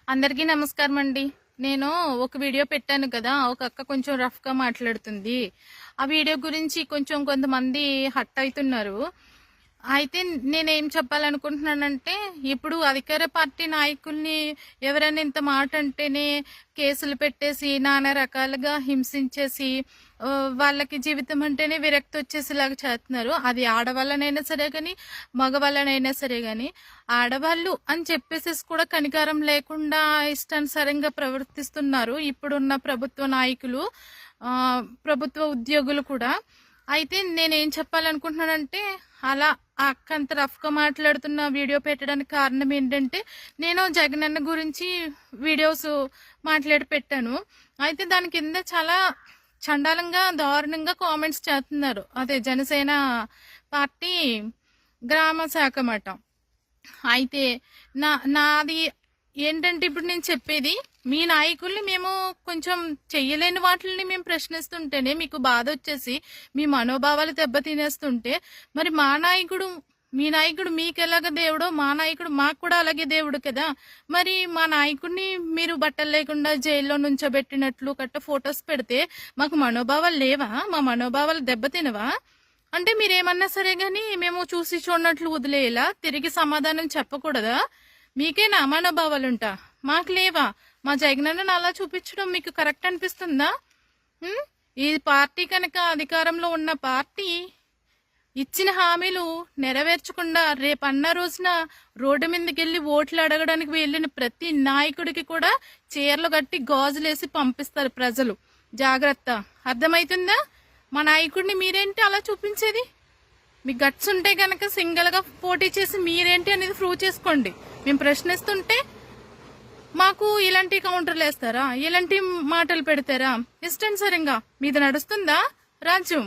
అందరికీ నమస్కారం అండి. నేను ఒక వీడియో పెట్టాను కదా, ఒక అక్క కొంచెం రఫ్గా మాట్లాడుతుంది. ఆ వీడియో గురించి కొంతమంది హట్ అవుతున్నారు. అయితే నేనేం చెప్పాలనుకుంటున్నానంటే, ఇప్పుడు అధికార పార్టీ నాయకుల్ని ఎవరైనా ఇంత మాట అంటేనే కేసులు పెట్టేసి నానా రకాలుగా హింసించేసి వాళ్ళకి జీవితం అంటేనే విరక్తి వచ్చేసేలాగా చేస్తున్నారు. అది ఆడవాళ్ళనైనా సరే కానీ మగవాళ్ళనైనా సరే కానీ ఆడవాళ్ళు అని చెప్పేసేసి కూడా కనికారం లేకుండా ఇష్టానుసారంగా ప్రవర్తిస్తున్నారు ఇప్పుడున్న ప్రభుత్వ నాయకులు, ప్రభుత్వ ఉద్యోగులు కూడా. అయితే నేనేం చెప్పాలనుకుంటున్నానంటే, అలా ఆ అక్క అంత రఫ్గా మాట్లాడుతున్న వీడియో పెట్టడానికి కారణం ఏంటంటే, నేను జగనన్న గురించి వీడియోస్ మాట్లాడి పెట్టాను. అయితే దాని కింద చాలా చండాలంగా దారుణంగా కామెంట్స్ చేస్తున్నారు. అదే జనసేన పార్టీ గ్రామ శాఖ మాట. అయితే నాది ఏంటంటే, ఇప్పుడు నేను చెప్పేది, మీ నాయకుల్ని మేము కొంచెం చెయ్యలేని వాటిని మేము ప్రశ్నిస్తుంటేనే మీకు బాధ వచ్చేసి మీ మనోభావాలు దెబ్బతినేస్తుంటే, మరి మీ నాయకుడు మీకు ఎలాగ దేవుడో మా నాయకుడు మాకు కూడా అలాగే దేవుడు కదా. మరి మా నాయకుడిని మీరు బట్టలు లేకుండా జైల్లో నుంచోబెట్టినట్లు ఫొటోస్ పెడితే మాకు మనోభావాలు లేవా? మా మనోభావాలు దెబ్బతినవా? అంటే మీరేమన్నా సరే గానీ మేము చూసి చూడనట్లు వదిలేలా తిరిగి సమాధానం చెప్పకూడదా? మీకేనా మనోభావాలుంటా? మాకు లేవా? మా జగనన్నను అలా చూపించడం మీకు కరెక్ట్ అనిపిస్తుందా? ఈ పార్టీ కనుక అధికారంలో ఉన్న పార్టీ ఇచ్చిన హామీలు నెరవేర్చకుండా రేపన్న రోజున రోడ్డు మీదకి వెళ్ళి ఓట్లు అడగడానికి వెళ్ళిన ప్రతి నాయకుడికి కూడా చీరలు కట్టి గాజులేసి పంపిస్తారు ప్రజలు. జాగ్రత్త, అర్థమవుతుందా? మా నాయకుడిని మీరేంటి అలా చూపించేది? మీ గట్స్ ఉంటే కనుక సింగిల్గా పోటీ చేసి మీరేంటి అనేది ప్రూవ్ చేసుకోండి. మేము ప్రశ్నిస్తుంటే మాకు ఇలాంటి కౌంటర్లు వేస్తారా? ఇలాంటి మాటలు పెడతారా? ఇష్టానుసారంగా మీద నడుస్తుందా రాజ్యం?